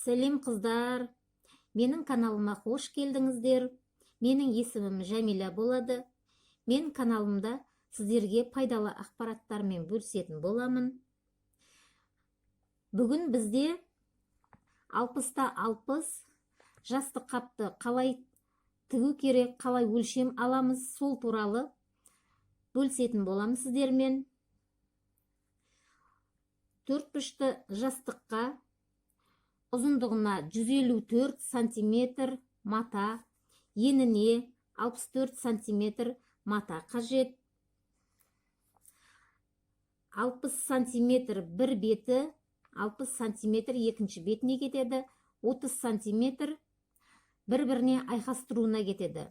Сәлем қыздар, менің каналыма қош келдіңіздер. Менің есімім Жәмила болады. Мен каналымда сіздерге пайдалы ақпараттармен бөлісетін боламын. Бүгін бізде 60-та 60 жастық қапты қалай тігу керек, қалай өлшем аламыз, сол туралы бөлісетін боламыз сіздермен. 4 бұрышты жастыққа ұзындығына 154 сантиметр мата, еніне 64 сантиметр мата қажет. 60 сантиметр бір беті, 60 сантиметр екінші бетіне кетеді, 30 сантиметр бір-біріне айқастыруына кетеді.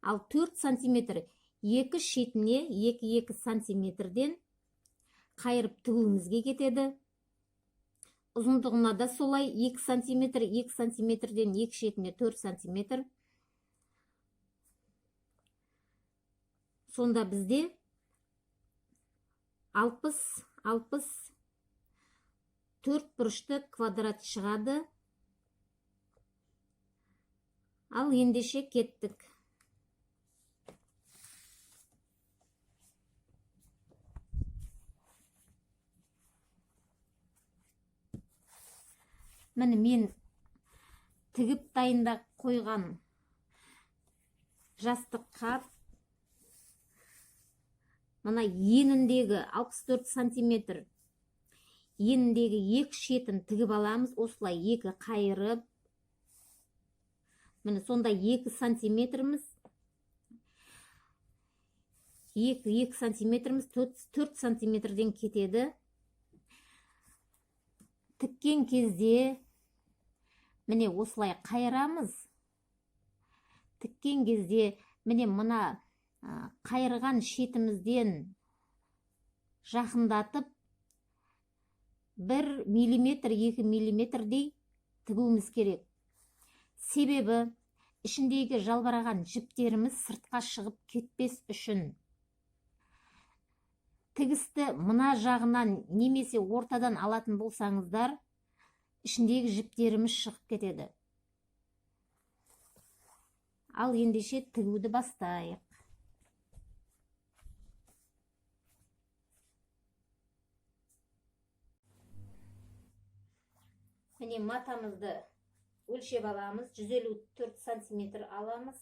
Ал 4 сантиметр екі шетіне 2-2 сантиметрден қайырып тігуімізге кетеді. Ұзындығына да солай 2 сантиметр, 2 сантиметрден екі шетіне 4 сантиметр. Сонда бізде 60-60 4 бұрышты квадрат шығады. Ал ендеше кеттік. Міне мен тігіп дайындап қойған жастық қап. Мына еніндегі 64 сантиметр. Еніндегі екі шетін тігіп аламыз. Осылай екі қайырып. Міне сонда 2 сантиметріміз. 2 сантиметріміз 4 сантиметрден кетеді. Тіккен кезде міне осылай қайырамыз. Тіккен кезде міне мына қайырған шетімізден жақындатып 1 миллиметр, 2 миллиметрдей тігуіміз керек. Себебі ішіндегі жалбыраған жіптеріміз сыртқа шығып кетпес үшін. Тігісті мына жағынан немесе ортадан алатын болсаңыздар, ішіндегі жіптеріміз шығып кетеді. Ал ендеше тігуді бастайық. Міне матамызды өлшеп аламыз. 154 сантиметр аламыз.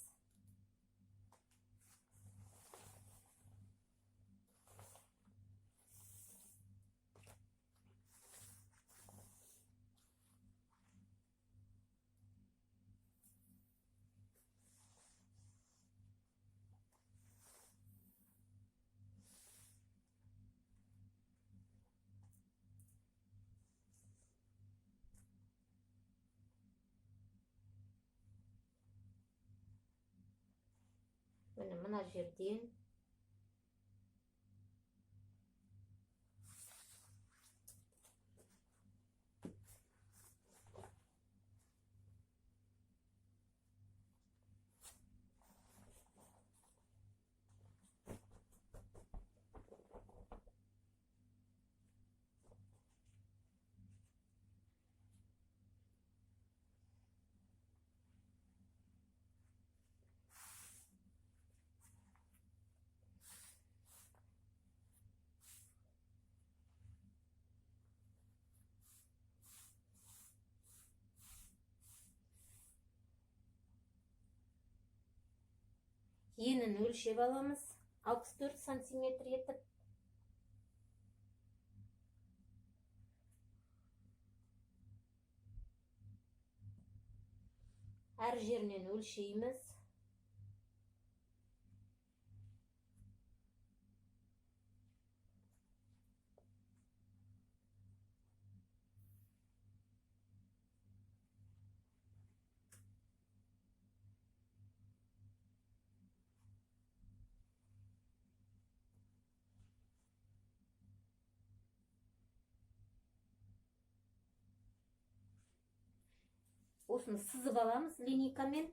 Мына жерден енін өлшеп аламыз. 64 сантиметр етіп. Әр жерінен өлшейміз. Осыны сызып аламыз линейкамен.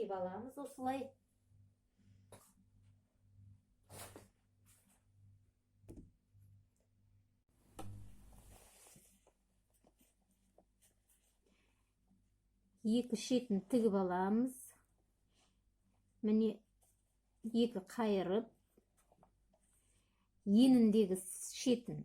қиып аламыз осылай. Екі шетін тігіп аламыз. Міне екі қайырып, еніндегі шетін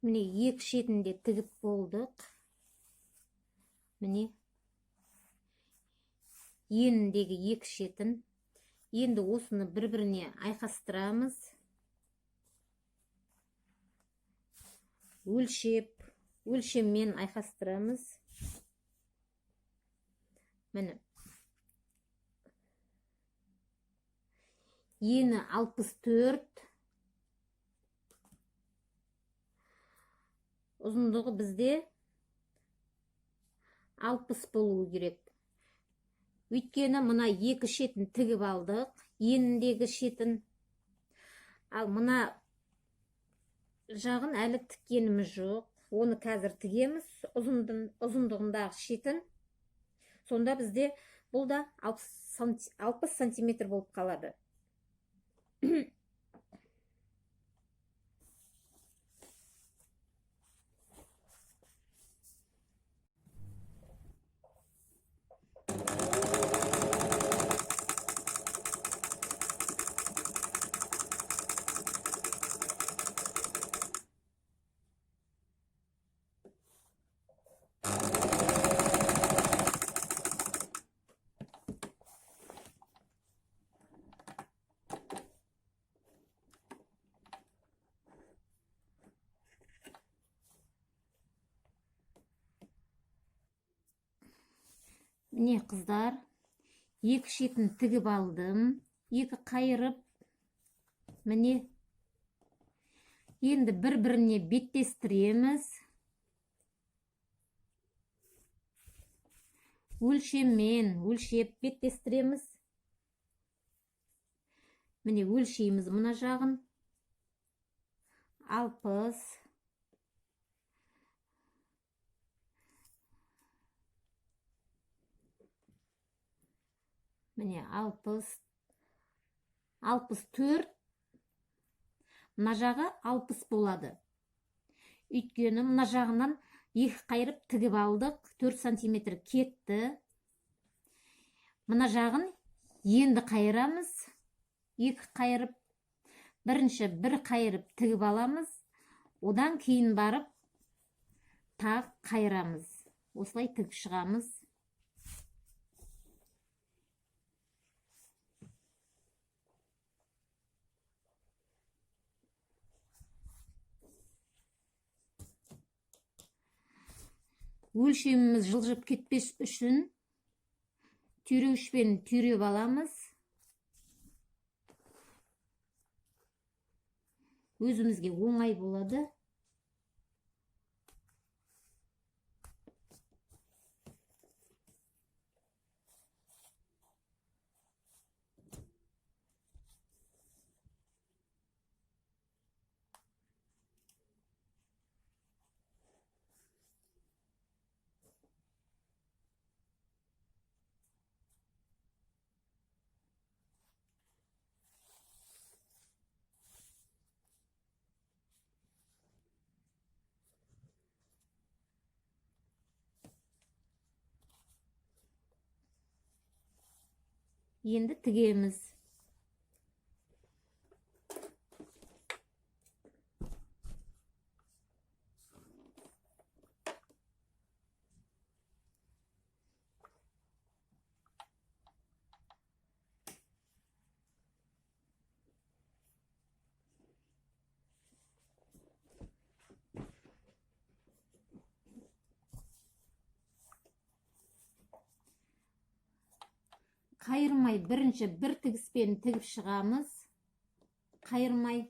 Міне екі шетінде тігіп болдық. Міне еніндегі екі шетін. Енді осыны бір-біріне айқастырамыз. Өлшеммен айқастырамыз. Міне ені 64, ұзындығы бізде 60 болуы керек. Өйткені мына екі шетін тігіп алдық, еніндегі шетін. Ал мына жағын әлі тіккеніміз жоқ. Оны қазір тігеміз, ұзындығындағы шетін. Сонда бізде бұл да 60 сантиметр болып қалады. Міне қыздар, екі шетін тігіп алдым, екі қайырып, міне енді бір-біріне беттестіреміз. Өлшеммен өлшеп беттестіреміз. Міне өлшейміз мына жағын. 60. Міне 64. Мына жағы 60 болады. Өйткені мына жағынан екі қайырып тігіп алдық, 4 сантиметр кетті. Мына жағын енді қайырамыз. Екі қайырып, бірінші бір қайырып тігіп аламыз. Одан кейін барып тағы қайырамыз. Осылай тігіп шығамыз. Өлшеміміз жылжып кетпес үшін түйреуішпен түйреп аламыз. Өзімізге оңай болады. Енді тігеміз. Қайырмай бірінші бір тігіспен тігіп шығамыз. Қайырмай.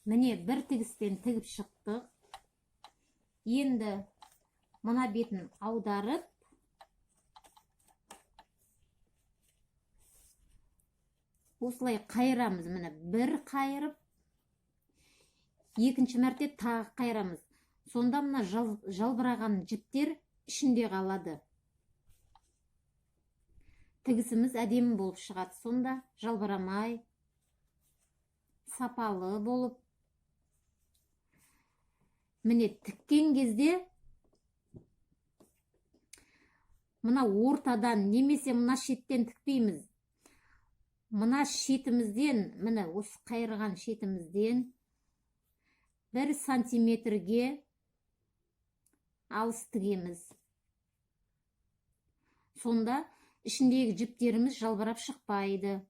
Міне бір тігіспен тігіп шықтық. Енді мына бетін аударып, осылай қайырамыз. Міне бір қайырып, екінші мәрте тағы қайырамыз. Сонда мына жалбыраған жіптер ішінде қалады. Тігісіміз әдемі болып шығады. Сонда жалбырамай, сапалы болып. Міне тіккен кезде мына ортадан немесе мына шеттен тікпейміз. Мына шетімізден, міне осы қайырған шетімізден 1 сантиметрге алыс тігеміз. Сонда ішіндегі жіптеріміз жалбырап шықпайды.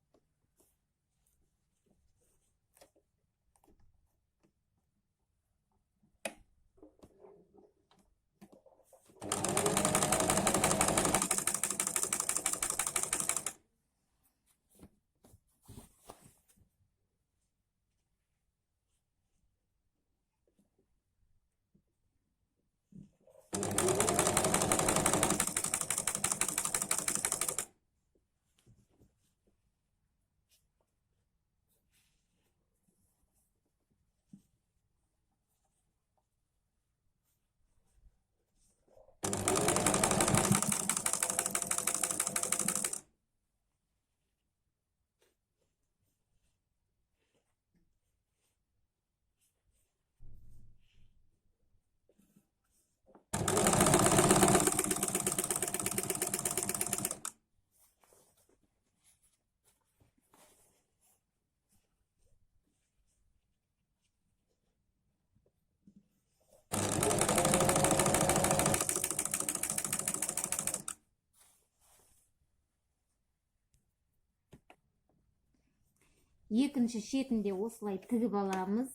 Екінші шетінде осылай тігіп аламыз.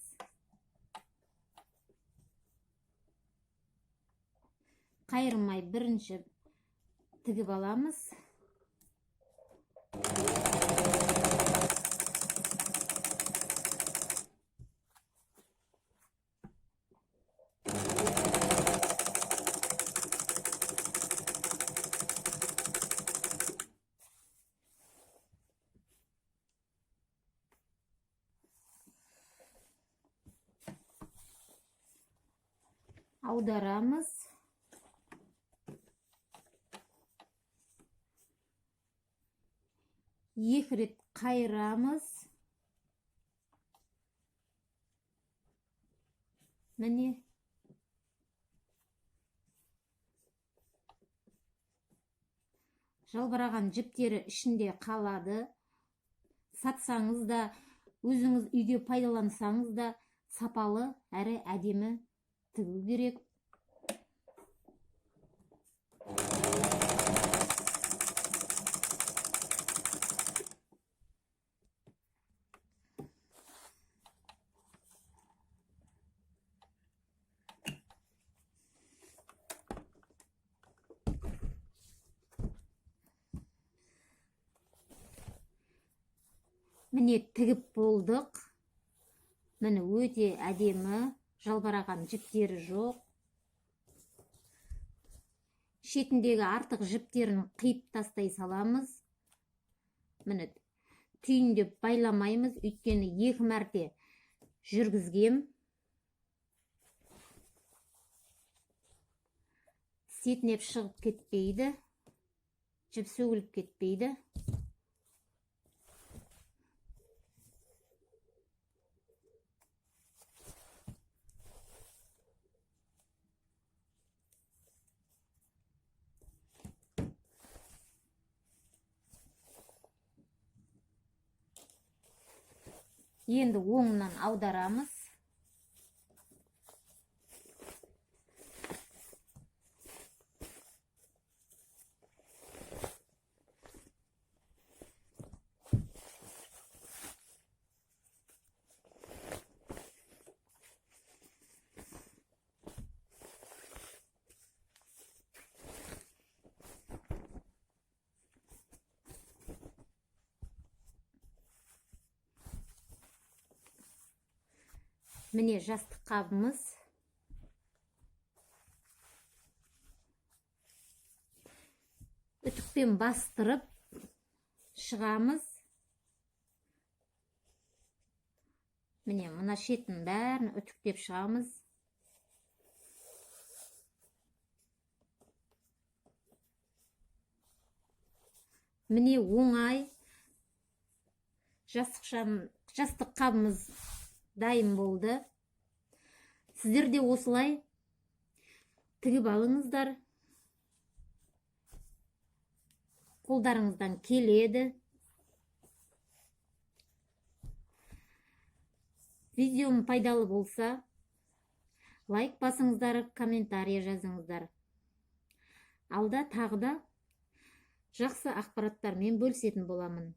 Қайырмай бірінші тігіп аламыз. Аударамыз. Екі рет қайырамыз. Міне. Жалбыраған жіптері ішінде қалады. Сатсаңыз да, өзіңіз үйге пайдалансаңыз да, сапалы әрі әдемі тігу керек. міне тігіп болдық. Міне өте әдемі, жалбараған жіптері жоқ. Шетіндегі артық жіптерін қиып тастай саламыз. Міне түйіндеп байламаймыз, өйткені 2 мәрте жүргізгем. Сетінеп шығып кетпейді, жіп сөгіліп кетпейді. Енді оңынан аударамыз. Міне жастық қабымыз. Үтікпен бастырып шығамыз. Міне мына шетін бәрін үтіктеп шығамыз. Міне оңай. Жастық қабымыз дайын болды. Сіздер де осылай тігіп алыңыздар. Қолдарыңыздан келеді. Видеом пайдалы болса, лайк басыңыздар, комментарий жазыңыздар. Алда тағы да жақсы ақпараттармен бөлісетін боламын.